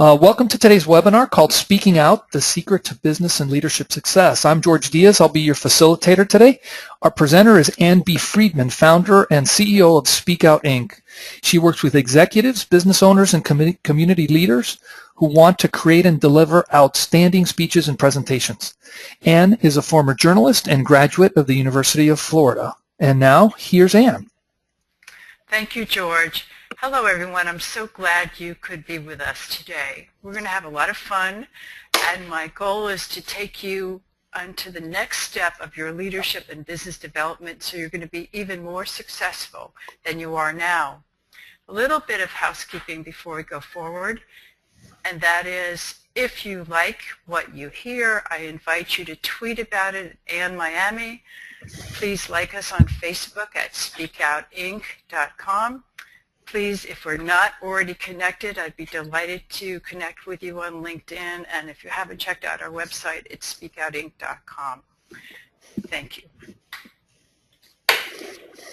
Welcome to today's webinar called Speaking Out, the Secret to Business and Leadership Success. I'm George Diaz. I'll be your facilitator today. Our presenter is Ann B. Friedman, founder and CEO of Speak Out, Inc. She works with executives, business owners, and community leaders who want to create and deliver outstanding speeches and presentations. Ann is a former journalist and graduate of the University of Florida. And now, here's Ann. Thank you, George. Hello, everyone. I'm so glad you could be with us today. We're going to have a lot of fun, and my goal is to take you onto the next step of your leadership and business development so you're going to be even more successful than you are now. A little bit of housekeeping before we go forward, and that is, if you like what you hear, I invite you to tweet about it at Ann Miami. Please like us on Facebook at speakoutinc.com. Please, if we're not already connected, I'd be delighted to connect with you on LinkedIn. And if you haven't checked out our website, it's speakoutinc.com. Thank you.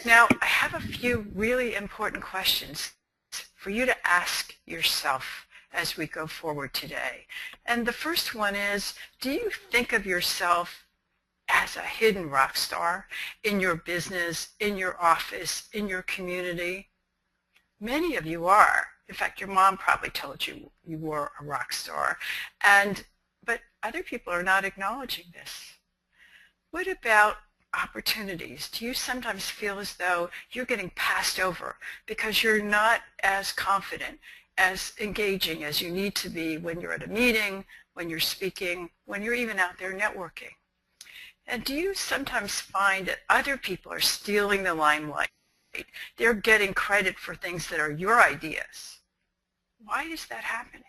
Now, I have a few really important questions for you to ask yourself as we go forward today. And the first one is, do you think of yourself as a hidden rock star in your business, in your office, in your community? Many of you are. In fact, your mom probably told you you were a rock star. But other people are not acknowledging this. What about opportunities? Do you sometimes feel as though you're getting passed over because you're not as confident, as engaging as you need to be when you're at a meeting, when you're speaking, when you're even out there networking? And do you sometimes find that other people are stealing the limelight? They're getting credit for things that are your ideas. Why is that happening?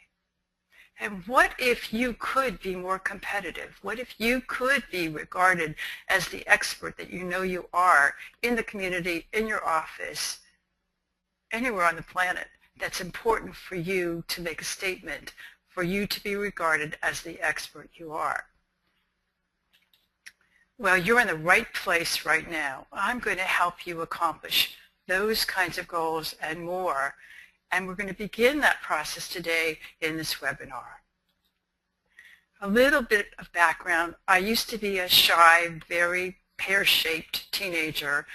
And what if you could be more competitive? What if you could be regarded as the expert that you know you are in the community, in your office, anywhere on the planet that's important for you to make a statement, for you to be regarded as the expert you are? Well, you're in the right place right now. I'm going to help you accomplish those kinds of goals and more. And we're going to begin that process today in this webinar. A little bit of background. I used to be a shy, very pear-shaped teenager,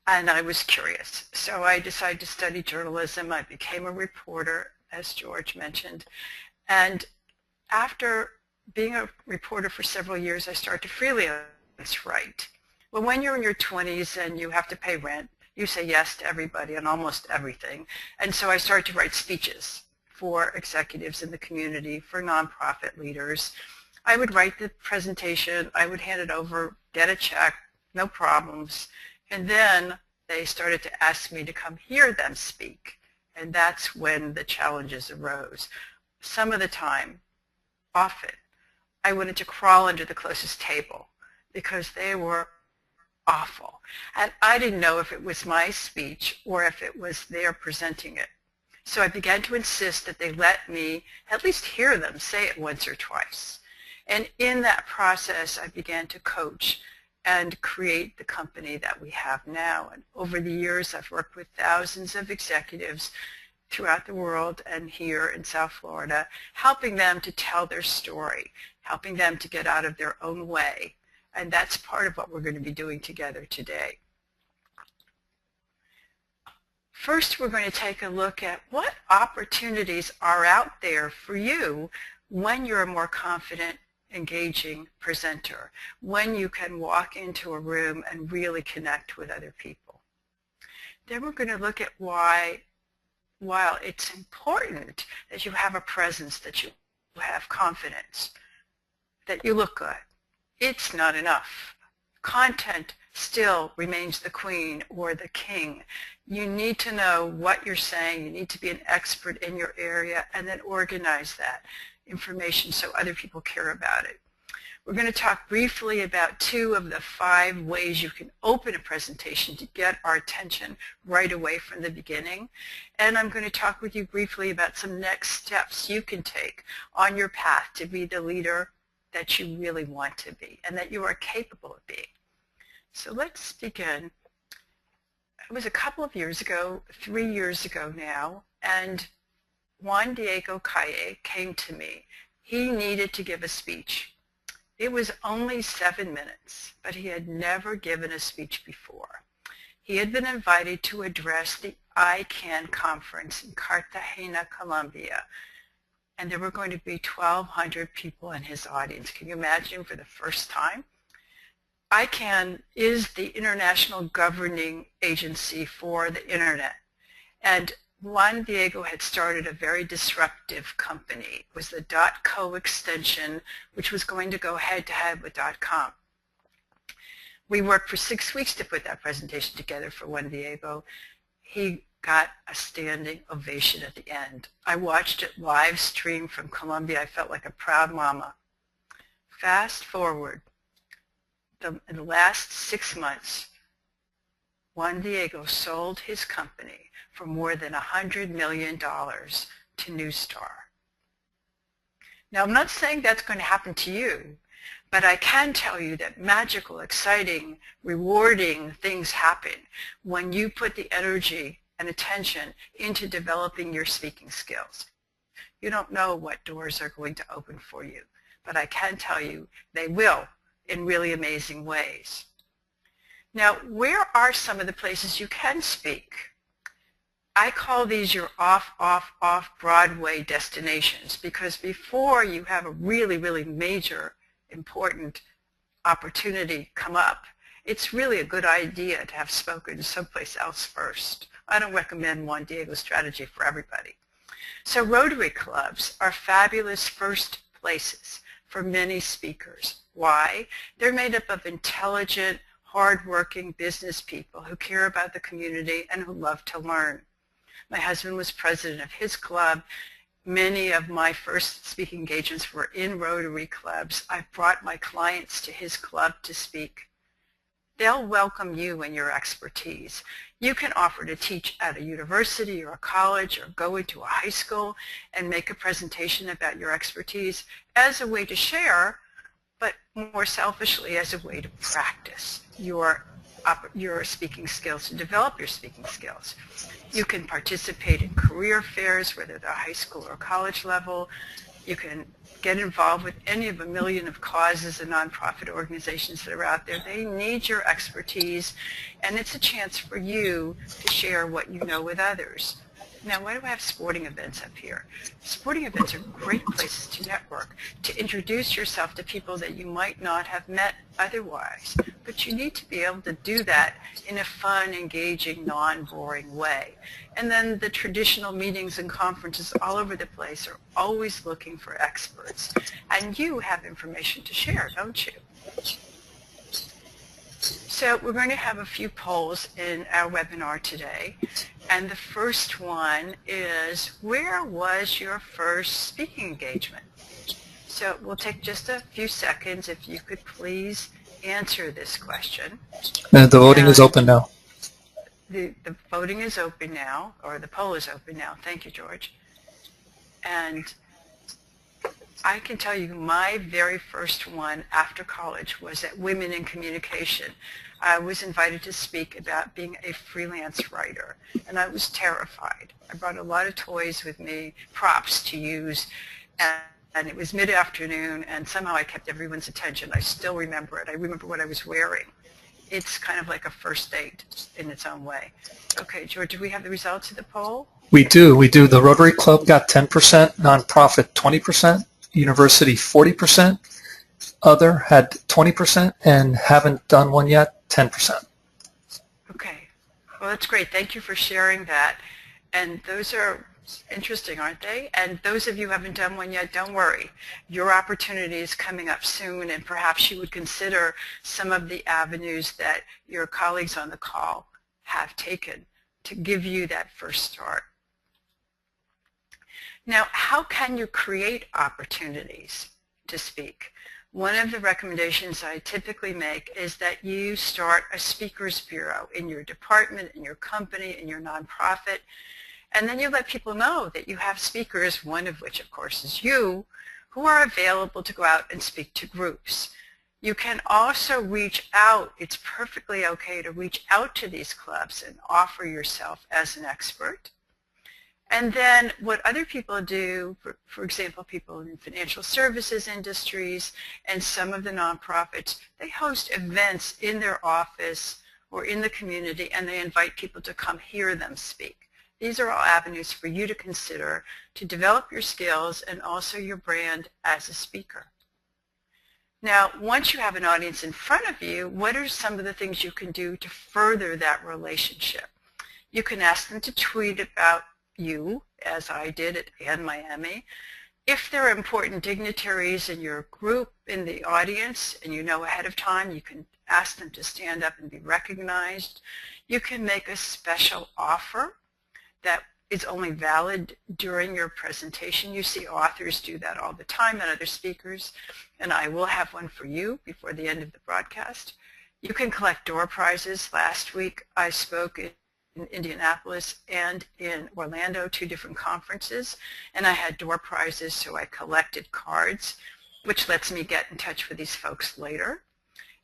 and I was curious. So I decided to study journalism. I became a reporter, as George mentioned. And after being a reporter for several years, I started to freelance write. Well, when you're in your 20s and you have to pay rent, you say yes to everybody and almost everything. And so I started to write speeches for executives in the community, for nonprofit leaders. I would write the presentation, I would hand it over, get a check, no problems. And then they started to ask me to come hear them speak. And that's when the challenges arose. Some of the time, often, I wanted to crawl under the closest table, because they were awful. And I didn't know if it was my speech or if it was their presenting it. So I began to insist that they let me at least hear them say it once or twice. And in that process, I began to coach and create the company that we have now. And over the years, I've worked with thousands of executives throughout the world and here in South Florida, helping them to tell their story, helping them to get out of their own way. And that's part of what we're going to be doing together today. First, we're going to take a look at what opportunities are out there for you when you're a more confident, engaging presenter, when you can walk into a room and really connect with other people. Then we're going to look at why, while it's important that you have a presence, that you have confidence, that you look good, it's not enough. Content still remains the queen or the king. You need to know what you're saying. You need to be an expert in your area and then organize that information so other people care about it. We're going to talk briefly about 2 of the 5 ways you can open a presentation to get our attention right away from the beginning. And I'm going to talk with you briefly about some next steps you can take on your path to be the leader that you really want to be and that you are capable of being. So let's begin. It was a couple of years ago, 3 years ago now, and Juan Diego Calle came to me. He needed to give a speech. It was only 7 minutes, but he had never given a speech before. He had been invited to address the ICANN conference in Cartagena, Colombia, and there were going to be 1,200 people in his audience. Can you imagine, for the first time? ICANN is the international governing agency for the internet, and Juan Diego had started a very disruptive company. It was the .co extension, which was going to go head-to-head with .com. We worked for 6 weeks to put that presentation together for Juan Diego. He got a standing ovation at the end. I watched it live stream from Colombia. I felt like a proud mama. Fast forward, in the last 6 months, Juan Diego sold his company for more than $100 million to Neustar. Now, I'm not saying that's going to happen to you, but I can tell you that magical, exciting, rewarding things happen when you put the energy and attention into developing your speaking skills. You don't know what doors are going to open for you, but I can tell you they will in really amazing ways. Now, where are some of the places you can speak? I call these your off Broadway destinations, because before you have a really, really major, important opportunity come up, it's really a good idea to have spoken someplace else first. I don't recommend Juan Diego's strategy for everybody. So Rotary clubs are fabulous first places for many speakers. Why? They're made up of intelligent, hard-working business people who care about the community and who love to learn. My husband was president of his club. Many of my first speaking engagements were in Rotary clubs. I brought my clients to his club to speak. They'll welcome you and your expertise. You can offer to teach at a university or a college or go into a high school and make a presentation about your expertise as a way to share, but more selfishly as a way to practice your speaking skills, to develop your speaking skills. You can participate in career fairs, whether they're high school or college level. You can get involved with any of a million of causes and nonprofit organizations that are out there. They need your expertise, and it's a chance for you to share what you know with others. Now, why do I have sporting events up here? Sporting events are great places to network, to introduce yourself to people that you might not have met otherwise. But you need to be able to do that in a fun, engaging, non-boring way. And then the traditional meetings and conferences all over the place are always looking for experts. And you have information to share, don't you? So we're going to have a few polls in our webinar today. And the first one is, where was your first speaking engagement? So we'll take just a few seconds if you could please answer this question. The voting is open now. The voting is open now, or the poll is open now. Thank you, George. And I can tell you my very first one after college was at Women in Communication. I was invited to speak about being a freelance writer, and I was terrified. I brought a lot of toys with me, props to use, and it was mid-afternoon, and somehow I kept everyone's attention. I still remember it. I remember what I was wearing. It's kind of like a first date in its own way. Okay, George, do we have the results of the poll? We do. The Rotary Club got 10%, nonprofit 20%, university 40%, other had 20%, and haven't done one yet, 10%. Okay. Well, that's great. Thank you for sharing that. And those are interesting, aren't they? And those of you who haven't done one yet, don't worry. Your opportunity is coming up soon, and perhaps you would consider some of the avenues that your colleagues on the call have taken to give you that first start. Now, how can you create opportunities to speak? One of the recommendations I typically make is that you start a speakers bureau in your department, in your company, in your nonprofit, and then you let people know that you have speakers, one of which, of course, is you, who are available to go out and speak to groups. You can also reach out. It's perfectly okay to reach out to these clubs and offer yourself as an expert. And then what other people do, for example, people in financial services industries and some of the nonprofits, they host events in their office or in the community, and they invite people to come hear them speak. These are all avenues for you to consider to develop your skills and also your brand as a speaker. Now, once you have an audience in front of you, what are some of the things you can do to further that relationship? You can ask them to tweet about you, as I did at Ann Miami. If there are important dignitaries in your group, in the audience, and you know ahead of time, you can ask them to stand up and be recognized. You can make a special offer that is only valid during your presentation. You see authors do that all the time and other speakers, and I will have one for you before the end of the broadcast. You can collect door prizes. Last week I spoke in Indianapolis and in Orlando, 2 different conferences, and I had door prizes, so I collected cards, which lets me get in touch with these folks later.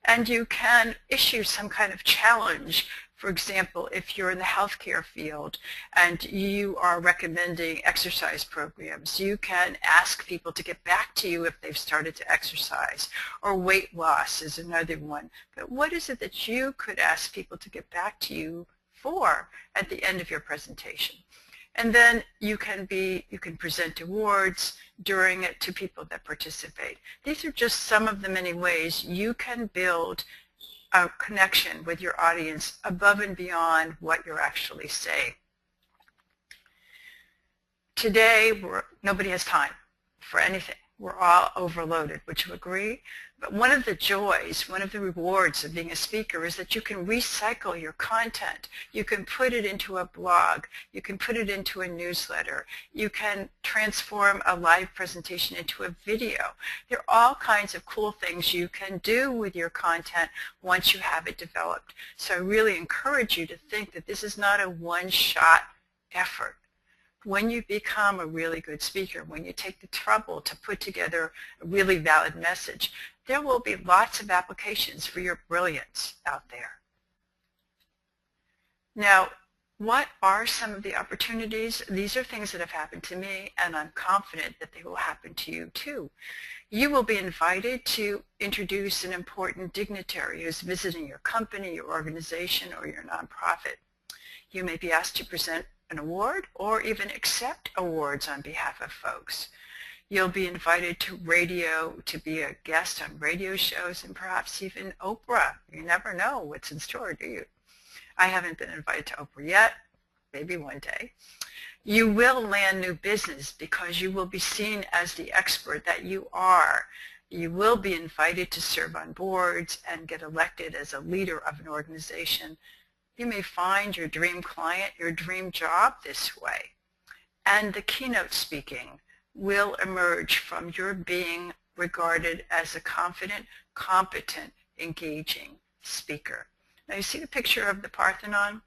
And you can issue some kind of challenge. For example, if you're in the healthcare field and you are recommending exercise programs, you can ask people to get back to you if they've started to exercise, or weight loss is another one. But what is it that you could ask people to get back to you for at the end of your presentation? And then you can present awards during it to people that participate. These are just some of the many ways you can build a connection with your audience above and beyond what you're actually saying. Today, nobody has time for anything. We're all overloaded. Would you agree? But one of the joys, one of the rewards of being a speaker is that you can recycle your content. You can put it into a blog. You can put it into a newsletter. You can transform a live presentation into a video. There are all kinds of cool things you can do with your content once you have it developed. So I really encourage you to think that this is not a one-shot effort. When you become a really good speaker, when you take the trouble to put together a really valid message, there will be lots of applications for your brilliance out there. Now, what are some of the opportunities? These are things that have happened to me, and I'm confident that they will happen to you too. You will be invited to introduce an important dignitary who's visiting your company, your organization, or your nonprofit. You may be asked to present an award or even accept awards on behalf of folks. You'll be invited to radio, to be a guest on radio shows, and perhaps even Oprah. You never know what's in store, do you? I haven't been invited to Oprah yet, maybe one day. You will land new business because you will be seen as the expert that you are. You will be invited to serve on boards and get elected as a leader of an organization. You may find your dream client, your dream job this way. And the keynote speaking will emerge from your being regarded as a confident, competent, engaging speaker. Now you see the picture of the Parthenon?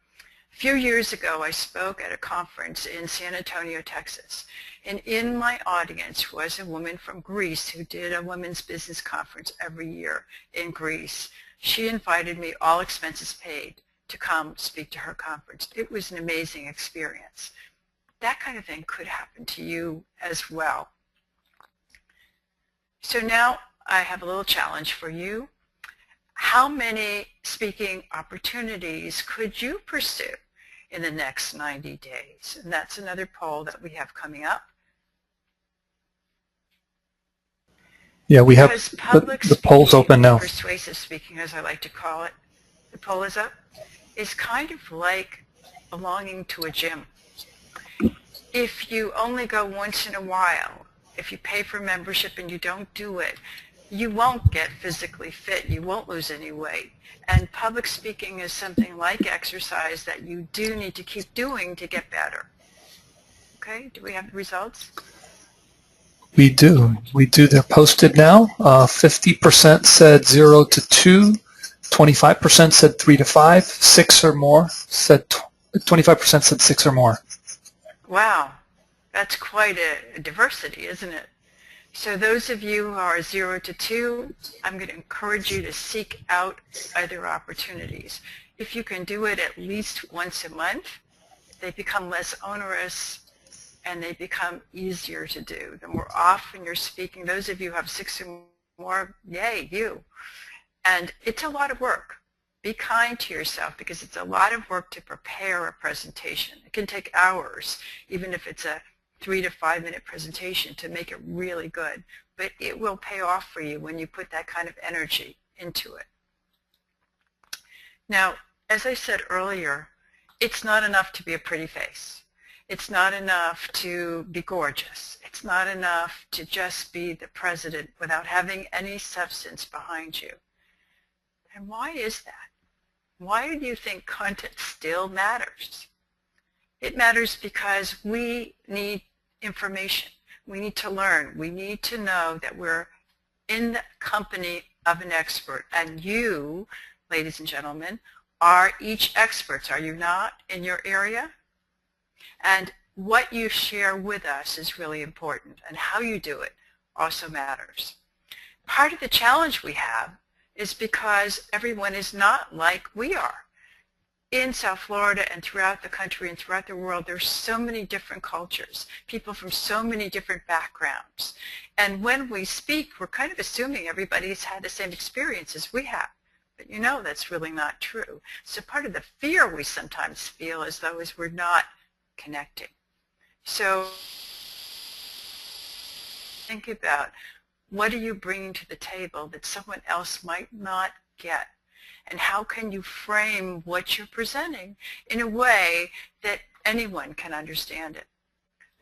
A few years ago I spoke at a conference in San Antonio, Texas. And in my audience was a woman from Greece who did a women's business conference every year in Greece. She invited me, all expenses paid, to come speak to her conference. It was an amazing experience. That kind of thing could happen to you as well. So now I have a little challenge for you. How many speaking opportunities could you pursue in the next 90 days? And that's another poll that we have coming up. Yeah, we have the polls open now. Persuasive speaking, as I like to call it, the poll is up, is kind of like belonging to a gym. If you only go once in a while, if you pay for membership and you don't do it, you won't get physically fit. You won't lose any weight. And public speaking is something like exercise that you do need to keep doing to get better. Okay, do we have the results? We do. They're posted now. 50% said 0 to 2. 25% said 3 to 5. 6 or more said 25% said 6 or more. Wow, that's quite a diversity, isn't it? So those of you who are 0 to 2, I'm going to encourage you to seek out other opportunities. If you can do it at least once a month, they become less onerous, and they become easier to do. The more often you're speaking, those of you who have 6 or more, yay, you. And it's a lot of work. Be kind to yourself because it's a lot of work to prepare a presentation. It can take hours, even if it's a 3 to 5 minute presentation, to make it really good. But it will pay off for you when you put that kind of energy into it. Now, as I said earlier, it's not enough to be a pretty face. It's not enough to be gorgeous. It's not enough to just be the president without having any substance behind you. And why is that? Why do you think content still matters? It matters because we need information. We need to learn. We need to know that we're in the company of an expert. And you, ladies and gentlemen, are each experts, are you not, in your area? And what you share with us is really important, and how you do it also matters. Part of the challenge we have is because everyone is not like we are. In South Florida and throughout the country and throughout the world, there's so many different cultures, people from so many different backgrounds. And when we speak, we're kind of assuming everybody's had the same experience as we have. But you know that's really not true. So part of the fear we sometimes feel as though is we're not connecting. So think about, what are you bringing to the table that someone else might not get? And how can you frame what you're presenting in a way that anyone can understand it?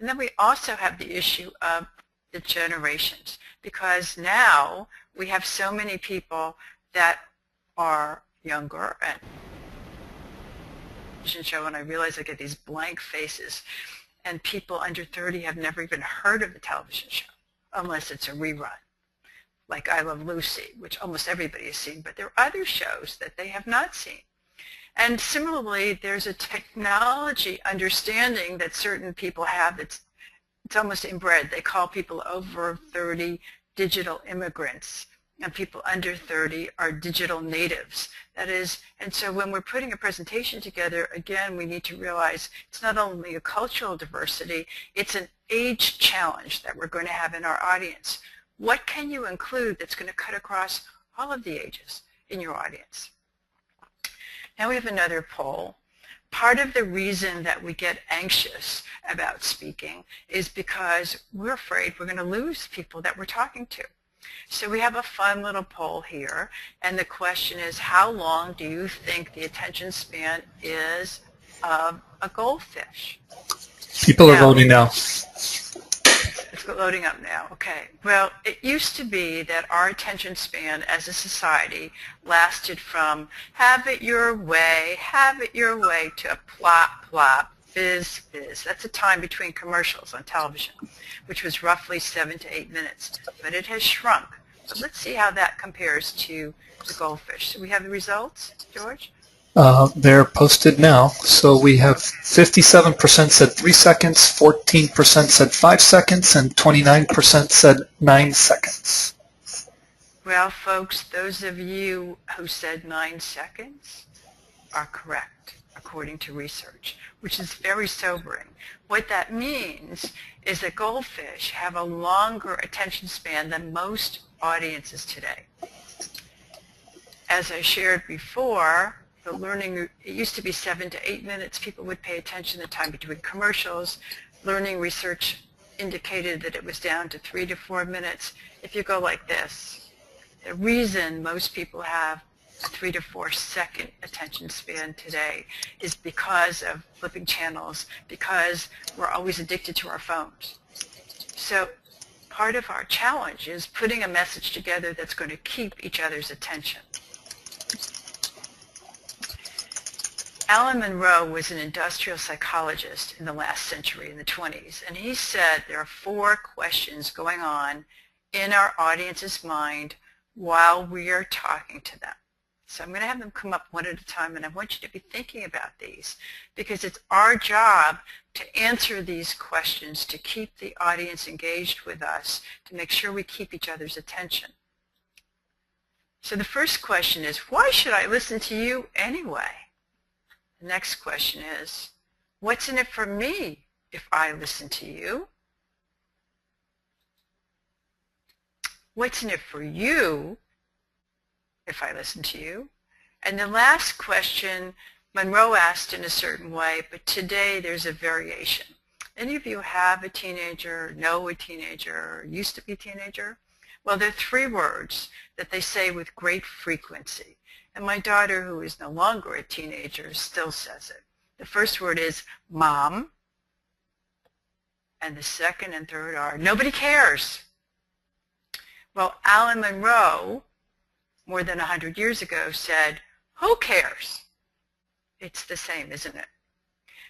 And then we also have the issue of the generations, because now we have so many people that are younger, and show, and I realize I get these blank faces, and people under 30 have never even heard of the television show unless it's a rerun, like I Love Lucy, which almost everybody has seen, but there are other shows that they have not seen. And similarly, there's a technology understanding that certain people have that's it's almost inbred. They call people over 30 digital immigrants, and people under 30 are digital natives. That is, and so when we're putting a presentation together, again, we need to realize it's not only a cultural diversity, it's an age challenge that we're going to have in our audience. What can you include that's going to cut across all of the ages in your audience? Now we have another poll. Part of the reason that we get anxious about speaking is because we're afraid we're going to lose people that we're talking to. So we have a fun little poll here, and the question is, how long do you think the attention span is of a goldfish? People are voting now. It's loading up now. Okay. Well, it used to be that our attention span as a society lasted from have it your way to plop, plop, fizz, fizz. That's a time between commercials on television, which was roughly 7 to 8 minutes. But it has shrunk. But let's see how that compares to the goldfish. So we have the results, George? They're posted now. So we have 57% said 3 seconds, 14% said 5 seconds, and 29% said 9 seconds. Well, folks, those of you who said 9 seconds are correct, according to research, which is very sobering. What that means is that goldfish have a longer attention span than most audiences today. As I shared before, the learning, it used to be 7 to 8 minutes. People would pay attention the time between commercials. Learning research indicated that it was down to 3 to 4 minutes. If you go like this, the reason most people have a 3 to 4 second attention span today is because of flipping channels, because we're always addicted to our phones. So part of our challenge is putting a message together that's going to keep each other's attention. Alan Monroe was an industrial psychologist in the last century, in the 20s, and he said there are 4 questions going on in our audience's mind while we are talking to them. So I'm going to have them come up one at a time, and I want you to be thinking about these, because it's our job to answer these questions, to keep the audience engaged with us, to make sure we keep each other's attention. So the first question is, why should I listen to you anyway? The next question is, what's in it for me if I listen to you? What's in it for you if I listen to you? And the last question Monroe asked in a certain way, but today there's a variation. Any of you have a teenager, know a teenager, or used to be a teenager? Well, there are 3 words that they say with great frequency. And my daughter, who is no longer a teenager, still says it. The first word is mom, and the second and third are nobody cares. Well, Alan Monroe, more than 100 years ago, said, who cares? It's the same, isn't it?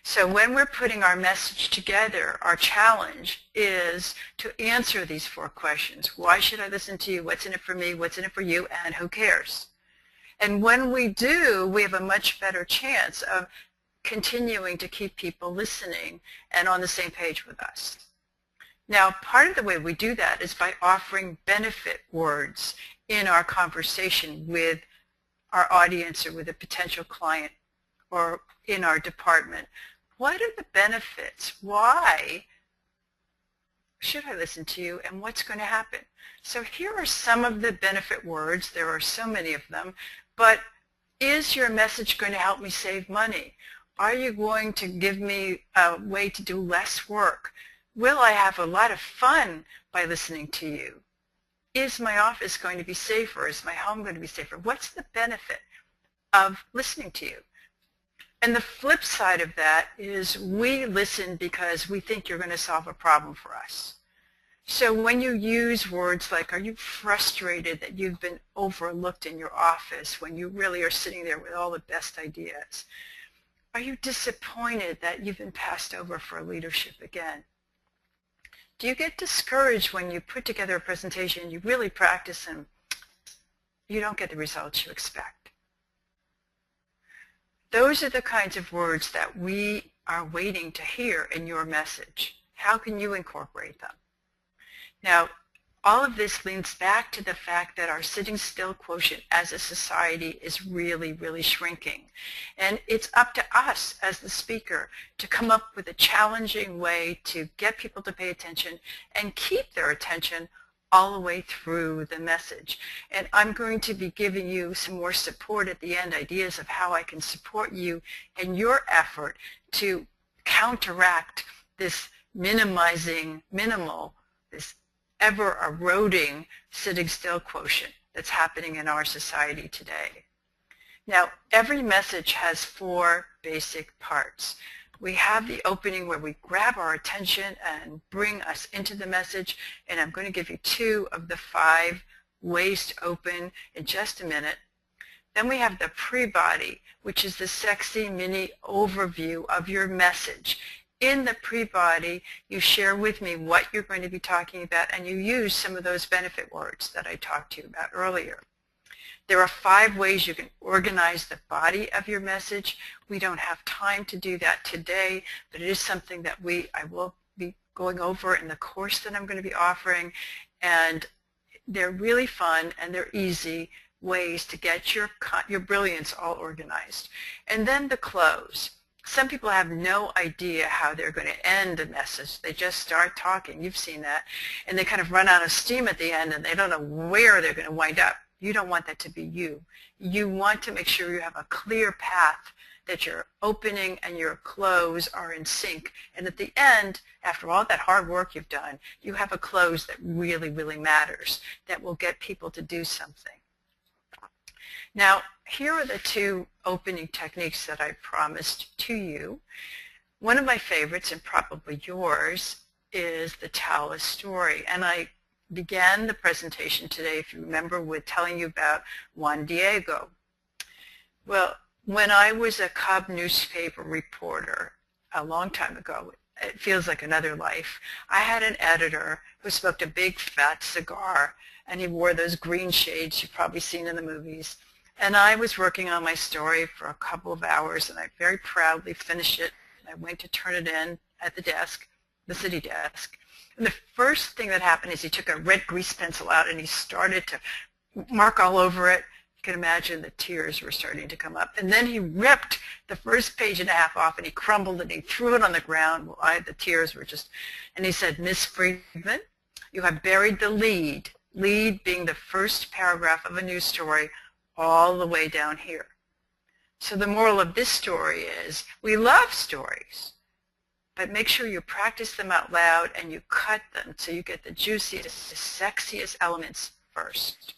So when we're putting our message together, our challenge is to answer these 4 questions. Why should I listen to you? What's in it for me? What's in it for you? And who cares? And when we do, we have a much better chance of continuing to keep people listening and on the same page with us. Now, part of the way we do that is by offering benefit words in our conversation with our audience or with a potential client or in our department. What are the benefits? Why should I listen to you, and what's going to happen? So here are some of the benefit words. There are so many of them. But is your message going to help me save money? Are you going to give me a way to do less work? Will I have a lot of fun by listening to you? Is my office going to be safer? Is my home going to be safer? What's the benefit of listening to you? And the flip side of that is we listen because we think you're going to solve a problem for us. So when you use words like, are you frustrated that you've been overlooked in your office when you really are sitting there with all the best ideas? Are you disappointed that you've been passed over for leadership again? Do you get discouraged when you put together a presentation, you really practice and you don't get the results you expect? Those are the kinds of words that we are waiting to hear in your message. How can you incorporate them? Now, all of this leans back to the fact that our sitting still quotient as a society is really, really shrinking. And it's up to us as the speaker to come up with a challenging way to get people to pay attention and keep their attention all the way through the message. And I'm going to be giving you some more support at the end, ideas of how I can support you in your effort to counteract this this ever-eroding sitting still quotient that's happening in our society today. Now, every message has 4 basic parts. We have the opening where we grab our attention and bring us into the message, and I'm going to give you 2 of the 5 ways to open in just a minute. Then we have the pre-body, which is the sexy mini overview of your message. In the pre-body, you share with me what you're going to be talking about, and you use some of those benefit words that I talked to you about earlier. There are 5 ways you can organize the body of your message. We don't have time to do that today, but it is something that I will be going over in the course that I'm going to be offering, and they're really fun and they're easy ways to get your brilliance all organized. And then the close. Some people have no idea how they're going to end a message. They just start talking. You've seen that. And they kind of run out of steam at the end, and they don't know where they're going to wind up. You don't want that to be you. You want to make sure you have a clear path, that your opening and your close are in sync. And at the end, after all that hard work you've done, you have a close that really, really matters, that will get people to do something. Now, here are the 2 opening techniques that I promised to you. One of my favorites, and probably yours, is the tell a story. And I began the presentation today, if you remember, with telling you about Juan Diego. Well, when I was a Cub newspaper reporter a long time ago, it feels like another life, I had an editor who smoked a big fat cigar, and he wore those green shades you've probably seen in the movies. And I was working on my story for a couple of hours, and I very proudly finished it. I went to turn it in at the desk, the city desk. And the first thing that happened is he took a red grease pencil out and he started to mark all over it You can imagine the tears were starting to come up. And then he ripped the first page and a half off, and he crumbled it, and he threw it on the ground. Well, the tears were just, and he said, Miss Friedman, you have buried the lead being the first paragraph of a news story, all the way down here. So the moral of this story is, we love stories, but make sure you practice them out loud and you cut them so you get the juiciest, the sexiest elements first.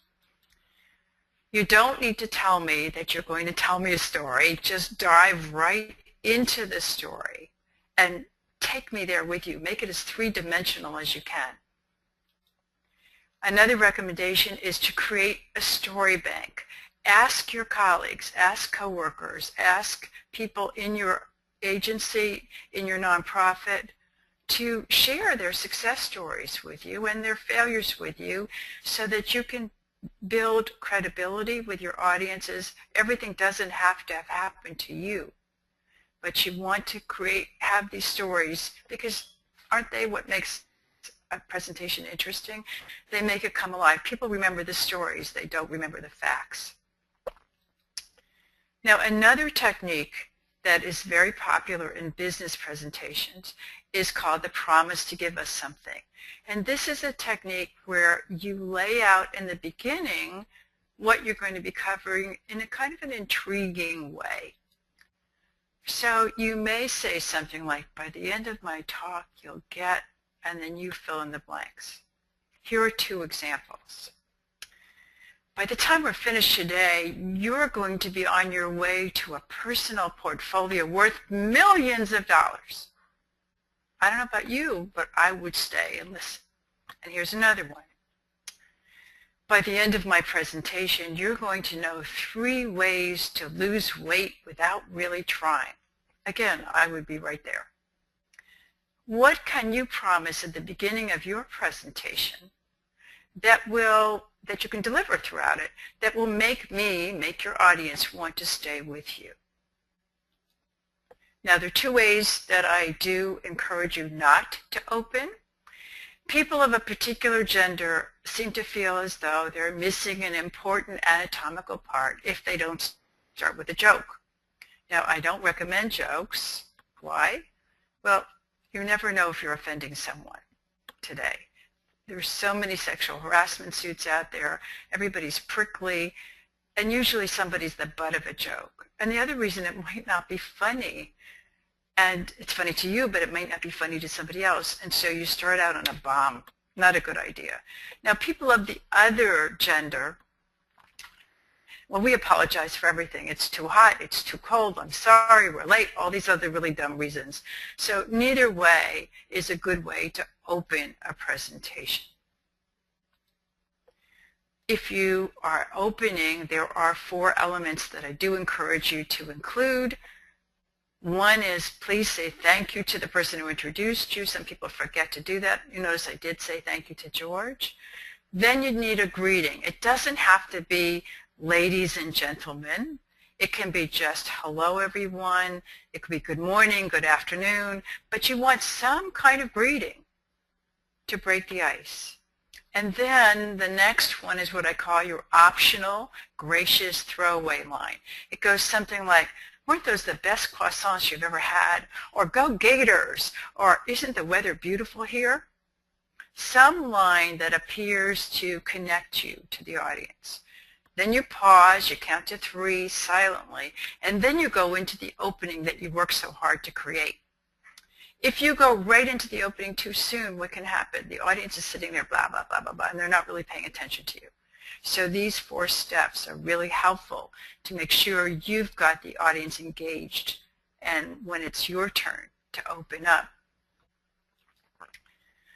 You don't need to tell me that you're going to tell me a story. Just dive right into the story and take me there with you. Make it as three-dimensional as you can. Another recommendation is to create a story bank. Ask your colleagues, ask coworkers, ask people in your agency, in your nonprofit, to share their success stories with you and their failures with you so that you can build credibility with your audiences. Everything doesn't have to have happened to you, but you want to have these stories because aren't they what makes a presentation interesting? They make it come alive. People remember the stories, they don't remember the facts. Now, another technique that is very popular in business presentations is called the promise to give us something. And this is a technique where you lay out in the beginning what you're going to be covering in a kind of an intriguing way. So you may say something like, by the end of my talk, you'll get, and then you fill in the blanks. Here are two examples. By the time we're finished today, you're going to be on your way to a personal portfolio worth millions of dollars. I don't know about you, but I would stay and listen. And here's another one. By the end of my presentation, you're going to know 3 ways to lose weight without really trying. Again, I would be right there. What can you promise at the beginning of your presentation that you can deliver throughout it, that will make your audience want to stay with you? Now, there are 2 ways that I do encourage you not to open. People of a particular gender seem to feel as though they're missing an important anatomical part if they don't start with a joke. Now, I don't recommend jokes. Why? Well, you never know if you're offending someone today. There's so many sexual harassment suits out there. Everybody's prickly, and usually somebody's the butt of a joke. And the other reason it might not be funny, and it's funny to you, but it might not be funny to somebody else, and so you start out on a bomb. Not a good idea. Now, people of the other gender, well, we apologize for everything. It's too hot, it's too cold, I'm sorry, we're late, all these other really dumb reasons. So neither way is a good way to open a presentation. If you are opening, there are 4 elements that I do encourage you to include. One is, please say thank you to the person who introduced you. Some people forget to do that. You notice I did say thank you to George. Then you need a greeting. It doesn't have to be ladies and gentlemen. It can be just hello everyone. It could be good morning, good afternoon. But you want some kind of greeting to break the ice. And then the next one is what I call your optional gracious throwaway line. It goes something like, weren't those the best croissants you've ever had? Or go Gators, or isn't the weather beautiful here? Some line that appears to connect you to the audience. Then you pause, you count to 3 silently, and then you go into the opening that you worked so hard to create. If you go right into the opening too soon, what can happen? The audience is sitting there, blah, blah, blah, blah, blah, and they're not really paying attention to you. So these 4 steps are really helpful to make sure you've got the audience engaged and when it's your turn to open up.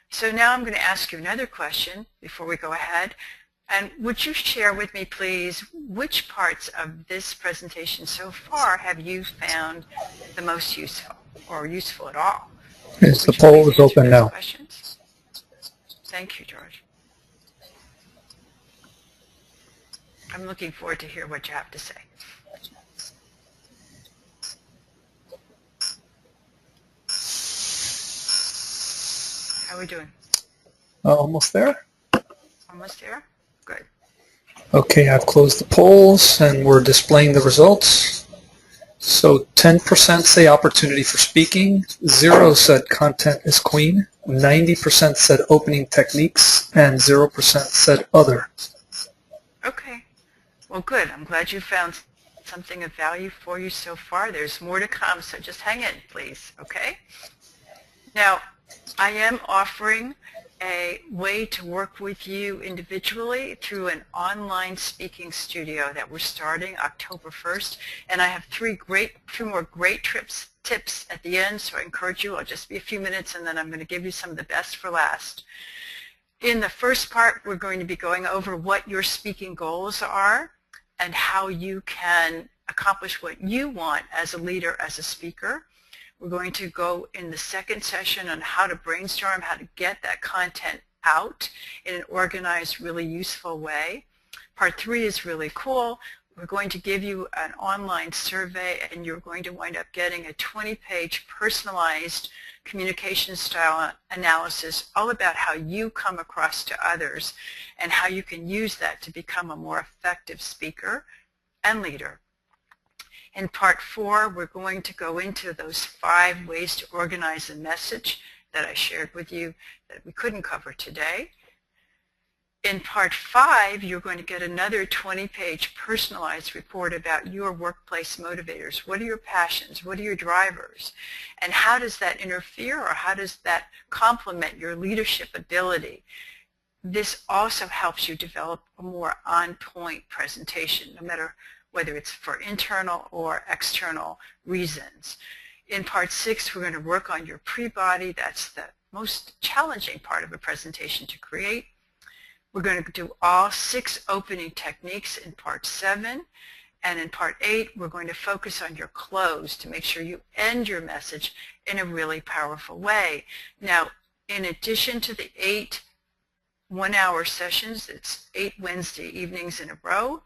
So now I'm going to ask you another question before we go ahead. And would you share with me, please, which parts of this presentation so far have you found the most useful or useful at all? Yes, the poll is open now. Questions? Thank you, George. I'm looking forward to hear what you have to say. How are we doing? Almost there. Almost there? Good. Okay, I've closed the polls and we're displaying the results. So 10% say opportunity for speaking, 0 said content is queen, 90% said opening techniques, and 0% said other. Okay. Well, good. I'm glad you found something of value for you so far. There's more to come, so just hang in, please, okay? Now, I am offering a way to work with you individually through an online speaking studio that we're starting October 1st, and I have two more great tips at the end, so I encourage you. I'll just be a few minutes, and then I'm going to give you some of the best for last. In the first part, we're going to be going over what your speaking goals are and how you can accomplish what you want as a leader, as a speaker. We're going to go in the second session on how to brainstorm, how to get that content out in an organized, really useful way. Part 3 is really cool. We're going to give you an online survey, and you're going to wind up getting a 20-page personalized communication style analysis all about how you come across to others and how you can use that to become a more effective speaker and leader. In part 4, we're going to go into those 5 ways to organize a message that I shared with you that we couldn't cover today. In part 5, you're going to get another 20-page personalized report about your workplace motivators. What are your passions? What are your drivers? And how does that interfere, or how does that complement your leadership ability? This also helps you develop a more on-point presentation, no matter whether it's for internal or external reasons. In part 6, we're going to work on your pre-body. That's the most challenging part of a presentation to create. We're going to do all 6 opening techniques in part 7. And in part 8, we're going to focus on your close to make sure you end your message in a really powerful way. Now, in addition to the 8 one-hour sessions, it's 8 Wednesday evenings in a row,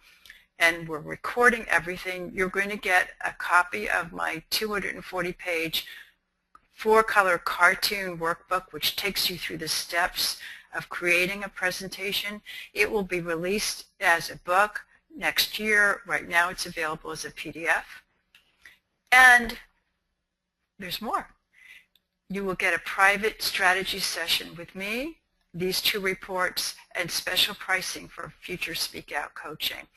and we're recording everything. You're going to get a copy of my 240-page 4-color cartoon workbook, which takes you through the steps of creating a presentation. It will be released as a book next year. Right now it's available as a PDF. And there's more. You will get a private strategy session with me, these 2 reports, and special pricing for future Speak Out coaching.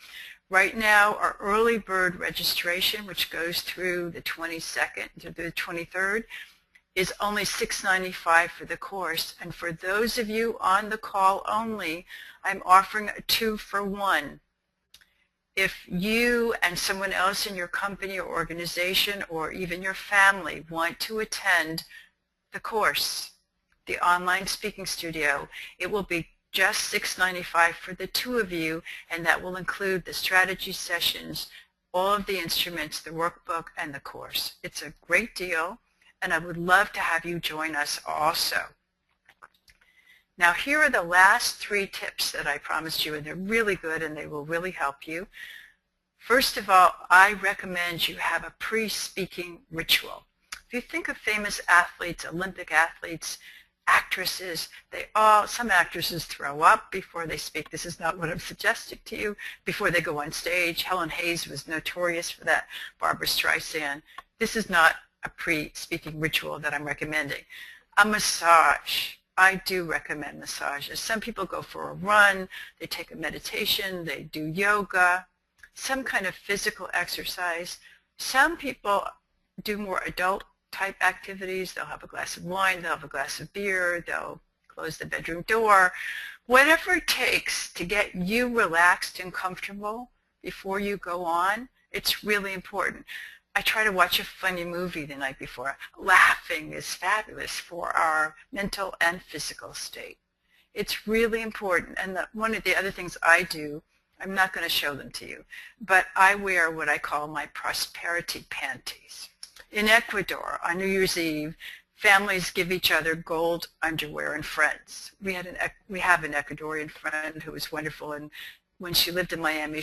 Right now, our early bird registration, which goes through the 22nd to the 23rd, is only $6.95 for the course. And for those of you on the call only, I'm offering a 2-for-1. If you and someone else in your company or organization or even your family want to attend the course, the online speaking studio, it will be just $6.95 for the 2 of you, and that will include the strategy sessions, all of the instruments, the workbook, and the course. It's a great deal, and I would love to have you join us also. Now, here are the last 3 tips that I promised you, and they're really good, and they will really help you. First of all, I recommend you have a pre-speaking ritual. If you think of famous athletes, Olympic athletes, actresses, some actresses throw up before they speak. This is not what I'm suggesting to you. Before they go on stage, Helen Hayes was notorious for that, Barbara Streisand. This is not a pre-speaking ritual that I'm recommending. A massage. I do recommend massages. Some people go for a run, they take a meditation, they do yoga, some kind of physical exercise. Some people do more adult type activities. They'll have a glass of wine, they'll have a glass of beer, they'll close the bedroom door. Whatever it takes to get you relaxed and comfortable before you go on, it's really important. I try to watch a funny movie the night before. Laughing is fabulous for our mental and physical state. It's really important. And one of the other things I do, I'm not going to show them to you, but I wear what I call my prosperity panties. In Ecuador, on New Year's Eve, families give each other gold underwear and friends. We have an Ecuadorian friend who was wonderful, and when she lived in Miami,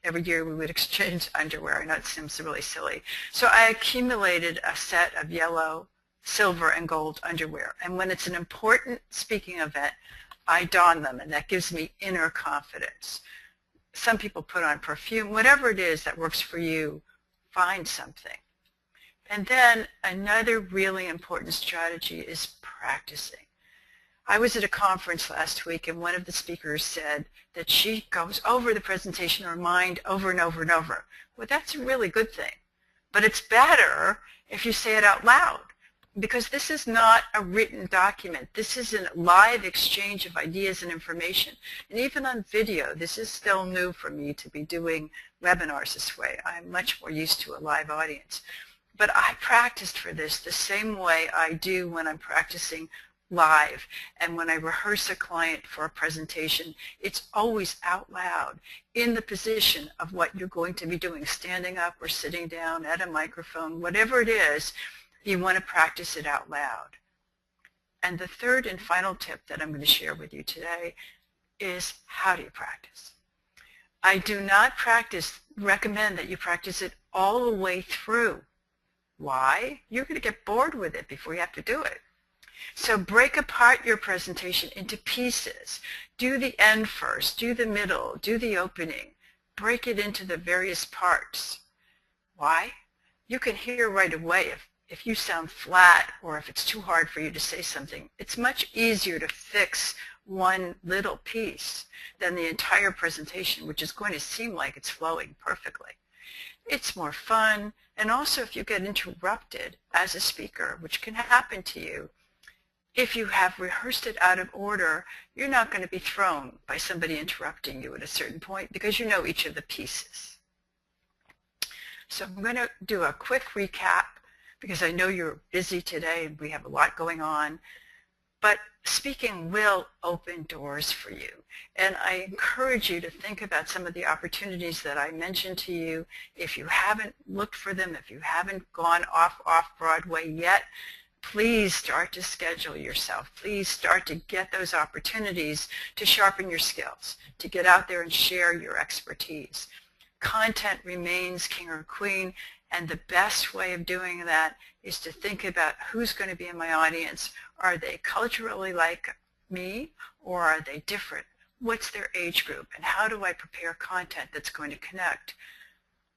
every year we would exchange underwear. I know it seems really silly. So I accumulated a set of yellow, silver, and gold underwear. And when it's an important speaking event, I don them, and that gives me inner confidence. Some people put on perfume. Whatever it is that works for you, find something. And then another really important strategy is practicing. I was at a conference last week, and one of the speakers said that she goes over the presentation in her mind over and over and over. Well, that's a really good thing. But it's better if you say it out loud, because this is not a written document. This is a live exchange of ideas and information. And even on video, this is still new for me to be doing webinars this way. I'm much more used to a live audience. But I practiced for this the same way I do when I'm practicing live. And when I rehearse a client for a presentation, it's always out loud in the position of what you're going to be doing, standing up or sitting down at a microphone, whatever it is, you want to practice it out loud. And the third and final tip that I'm going to share with you today is, how do you practice? I do not recommend that you practice it all the way through. Why? You're going to get bored with it before you have to do it. So break apart your presentation into pieces. Do the end first, do the middle, do the opening. Break it into the various parts. Why? You can hear right away if you sound flat or if it's too hard for you to say something. It's much easier to fix one little piece than the entire presentation, which is going to seem like it's flowing perfectly. It's more fun, and also if you get interrupted as a speaker, which can happen to you, if you have rehearsed it out of order, you're not going to be thrown by somebody interrupting you at a certain point because you know each of the pieces. So I'm going to do a quick recap because I know you're busy today and we have a lot going on. But speaking will open doors for you. And I encourage you to think about some of the opportunities that I mentioned to you. If you haven't looked for them, if you haven't gone off Broadway yet, please start to schedule yourself. Please start to get those opportunities to sharpen your skills, to get out there and share your expertise. Content remains king or queen, and the best way of doing that is to think about who's going to be in my audience. Are they culturally like me, or are they different? What's their age group, and how do I prepare content that's going to connect?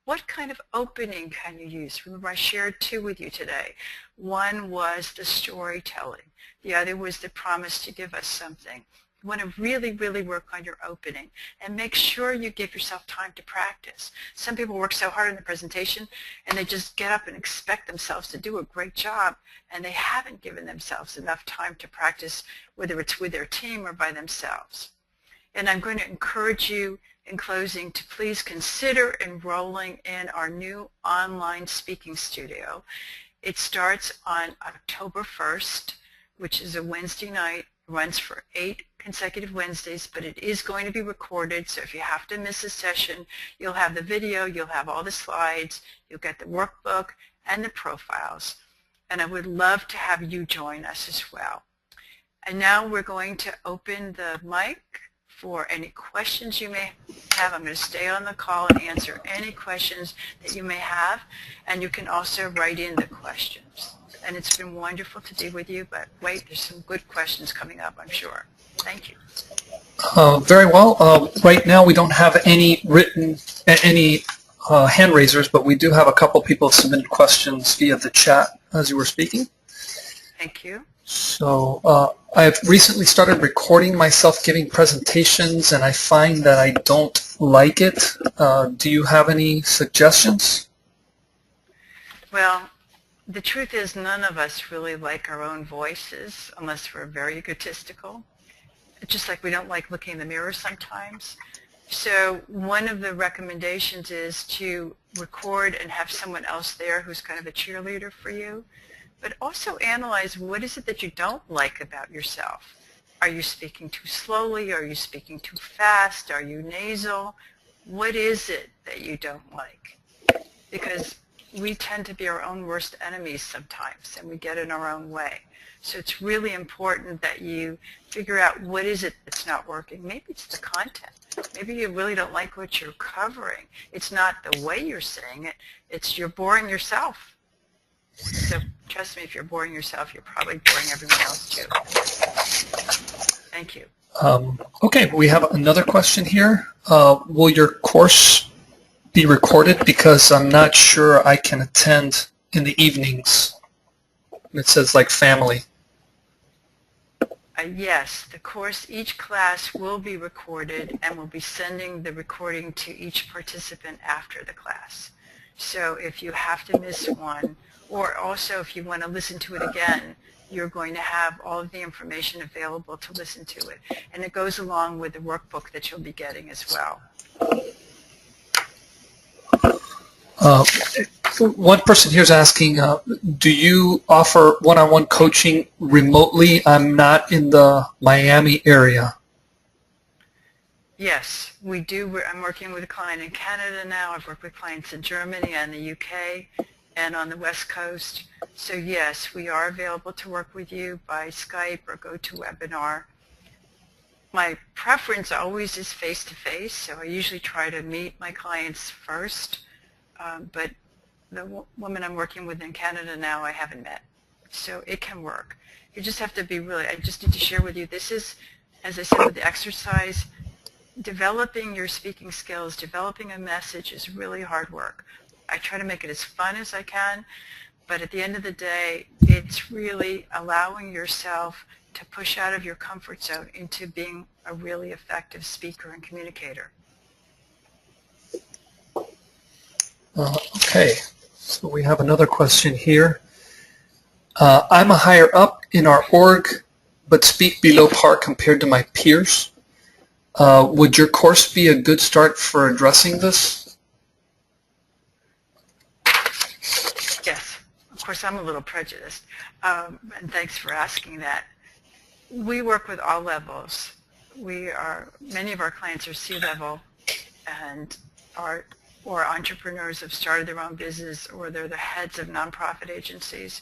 What kind of opening can you use? Remember, I shared two with you today. One was the storytelling. The other was the promise to give us something. You want to really, really work on your opening and make sure you give yourself time to practice. Some people work so hard in the presentation and they just get up and expect themselves to do a great job, and they haven't given themselves enough time to practice, whether it's with their team or by themselves. And I'm going to encourage you in closing to please consider enrolling in our new online speaking studio. It starts on October 1st, which is a Wednesday night, runs for 8 consecutive Wednesdays, but it is going to be recorded, so if you have to miss a session, you'll have the video, you'll have all the slides, you'll get the workbook and the profiles. And I would love to have you join us as well. And now we're going to open the mic for any questions you may have. I'm going to stay on the call and answer any questions that you may have, and you can also write in the questions. And it's been wonderful to be with you, but wait, there's some good questions coming up, I'm sure. Thank you. Very well. Right now we don't have any hand raisers, but we do have a couple people submitted questions via the chat as you were speaking. Thank you. So I've recently started recording myself giving presentations, and I find that I don't like it. Do you have any suggestions? Well, the truth is none of us really like our own voices unless we're very egotistical. It's just like we don't like looking in the mirror sometimes. So one of the recommendations is to record and have someone else there who's kind of a cheerleader for you. But also analyze, what is it that you don't like about yourself? Are you speaking too slowly? Are you speaking too fast? Are you nasal? What is it that you don't like? Because we tend to be our own worst enemies sometimes, and we get in our own way. So it's really important that you figure out what is it that's not working. Maybe it's the content. Maybe you really don't like what you're covering. It's not the way you're saying it. It's you're boring yourself. So trust me, if you're boring yourself, you're probably boring everyone else too. Thank you. Okay, we have another question here. Will your course be recorded? Because I'm not sure I can attend in the evenings. It says like family. Yes, the course, each class will be recorded, and we'll be sending the recording to each participant after the class. So if you have to miss one, or also if you want to listen to it again, you're going to have all of the information available to listen to it. And it goes along with the workbook that you'll be getting as well. One person here is asking, do you offer one-on-one coaching remotely? I'm not in the Miami area. Yes, we do. I'm working with a client in Canada now. I've worked with clients in Germany and the UK and on the West Coast. So yes, we are available to work with you by Skype or GoToWebinar. My preference always is face-to-face, so I usually try to meet my clients first. But the woman I'm working with in Canada now I haven't met. So it can work. You just have to be really, I just need to share with you, this is, as I said with the exercise, developing your speaking skills, developing a message is really hard work. I try to make it as fun as I can, but at the end of the day, it's really allowing yourself to push out of your comfort zone into being a really effective speaker and communicator. Okay, so we have another question here. I'm a higher up in our org, but speak below par compared to my peers. Would your course be a good start for addressing this? Yes, of course I'm a little prejudiced, and thanks for asking that. We work with all levels. Many of our clients are C-level and or entrepreneurs have started their own business, or they're the heads of nonprofit agencies.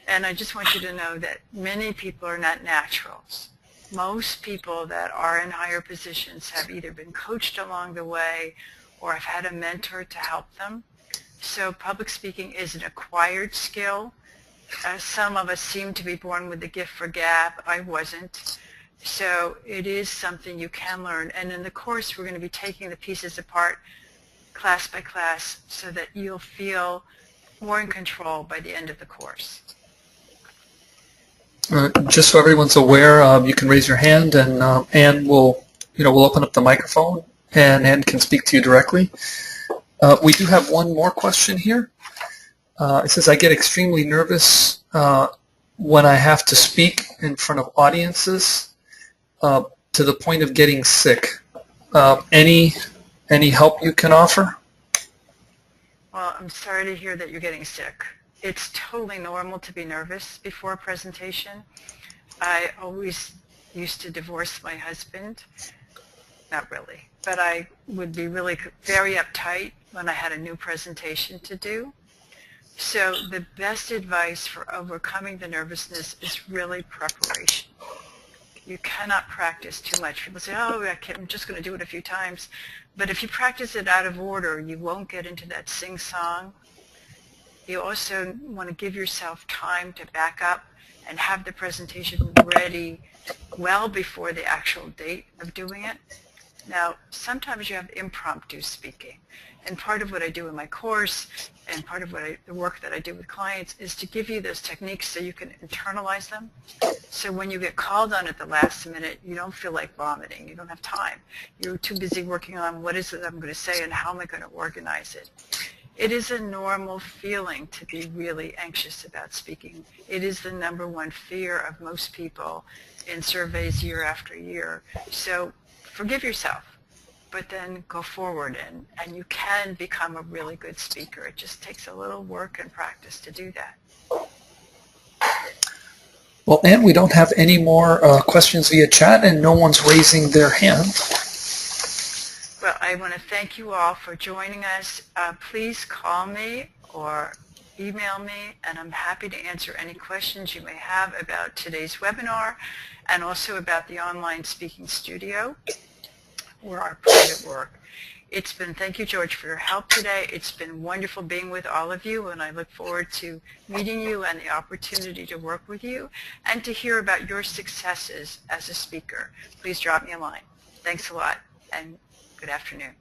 And I just want you to know that many people are not naturals. Most people that are in higher positions have either been coached along the way or have had a mentor to help them. So public speaking is an acquired skill. Some of us seem to be born with the gift for gab. I wasn't. So it is something you can learn. And in the course, we're going to be taking the pieces apart class by class so that you'll feel more in control by the end of the course. Just so everyone's aware, you can raise your hand, and Ann will, we'll open up the microphone, and Ann can speak to you directly. We do have one more question here. It says, I get extremely nervous when I have to speak in front of audiences to the point of getting sick. Any help you can offer? Well, I'm sorry to hear that you're getting sick. It's totally normal to be nervous before a presentation. I always used to divorce my husband. Not really, but I would be really very uptight when I had a new presentation to do. So the best advice for overcoming the nervousness is really preparation. You cannot practice too much. People say, oh, I'm just going to do it a few times. But if you practice it out of order, you won't get into that sing-song. You also want to give yourself time to back up and have the presentation ready well before the actual date of doing it. Now, sometimes you have impromptu speaking. And part of what I do in my course and part of the work that I do with clients is to give you those techniques so you can internalize them. So when you get called on at the last minute, you don't feel like vomiting. You don't have time. You're too busy working on what is it I'm going to say and how am I going to organize it. It is a normal feeling to be really anxious about speaking. It is the #1 fear of most people in surveys year after year. So forgive yourself, but then go forward and you can become a really good speaker. It just takes a little work and practice to do that. Well, Ann, we don't have any more questions via chat, and no one's raising their hand. Well, I want to thank you all for joining us. Please call me or email me, and I'm happy to answer any questions you may have about today's webinar and also about the online speaking studio or our private work. Thank you, George, for your help today. It's been wonderful being with all of you, and I look forward to meeting you and the opportunity to work with you and to hear about your successes as a speaker. Please drop me a line. Thanks a lot, and Good afternoon.